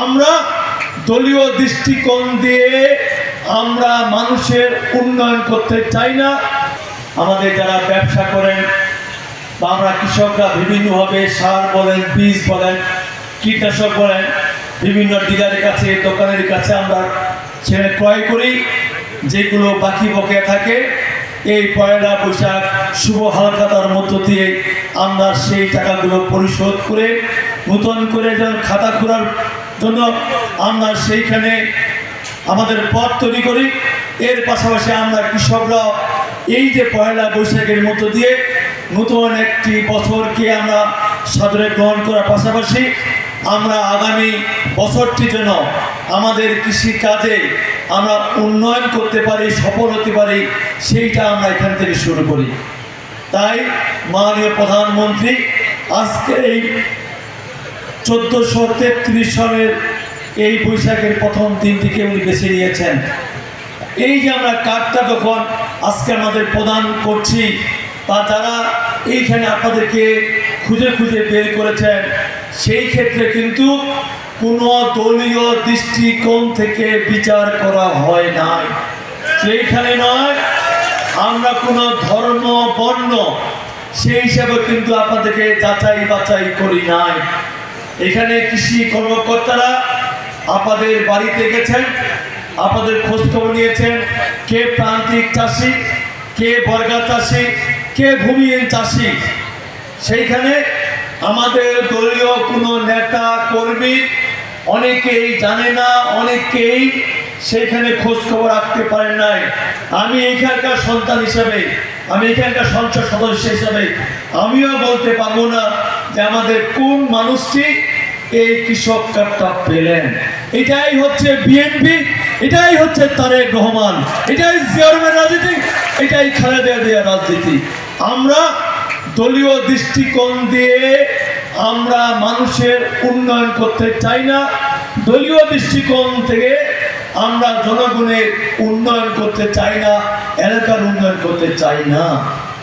আমরা দলীয় দৃষ্টিকোণ দিয়ে আমরা মানুষের উন্নয়ন করতে চাই না। আমাদের যারা ব্যবসা করেন বা আমরা কৃষকরা বিভিন্নভাবে সার বলেন, বীজ বলেন, কীটনাশক বলেন, বিভিন্ন ডিলারের কাছে, দোকানের কাছে আমরা ছেড়ে ক্রয় করি। যেগুলো বাকি বকেয়া থাকে এই পয়লা বৈশাখ শুভ হালখাতার মধ্য দিয়ে আমরা সেই টাকাগুলো পরিশোধ করে নতুন করে যেন খাতা খোলার জন্য আমরা সেইখানে আমাদের পথ তৈরি করি। এর পাশাপাশি আমরা কৃষকরা এই যে পয়লা বৈশাখের মধ্য দিয়ে নতুন একটি বছরকে আমরা সাদরে গ্রহণ করার পাশাপাশি আমরা আগামী বছরটির জন্য আমাদের কৃষি কাজে আমরা উন্নয়ন করতে পারি, সফল হতে পারি, সেইটা আমরা এখান থেকে শুরু করি। তাই মাননীয় প্রধানমন্ত্রী আজকে এই 1433 সালের এই বৈশাখের প্রথম দিনটিকে উনি বেছে নিয়েছেন। এই যে আমরা কার্ডটা যখন আজকে আমাদের প্রদান করছি বা যারা এইখানে আপনাদেরকে খুঁজে খুঁজে বের করেছেন, সেই ক্ষেত্রে কিন্তু কোনো দলীয় দৃষ্টিকোণ থেকে বিচার করা হয় নাই। সেইখানে নয়, আমরা কোনো ধর্ম বর্ণ সেই হিসাবে কিন্তু আপনাদেরকে যাচাই বাছাই করি নাই। এখানে কৃষি কর্মকর্তারা আপনাদের বাড়িতে গেছেন, আপনাদের খোঁজখবর নিয়েছেন, কে প্রান্তিক চাষি, কে বর্গা চাষি, কে ভূমিহীন চাষি। সেইখানে আমাদের দলীয় কোনো নেতা কর্মী অনেকেই জানে না, অনেকেই সেইখানে খোঁজখবর রাখতে পারেন নাই। আমি এখানকার সন্তান হিসাবে, আমি এখানকার সংসদ সদস্য হিসাবে আমিও বলতে পারবো না যে আমাদের কোন মানুষটি এই কৃষক কার্ডটা পেলেন। এটাই হচ্ছে বিএনপি, এটাই হচ্ছে তারেক রহমান, এটাই জিয়াউর রাজনীতি, এটাই খালেদা জিয়ার রাজনীতি। আমরা দলীয় দৃষ্টিকোণ দিয়ে আমরা মানুষের উন্নয়ন করতে চাই না। দলীয় দৃষ্টিকোণ থেকে আমরা জনগণের উন্নয়ন করতে চাই না, এলাকার উন্নয়ন করতে চাই না।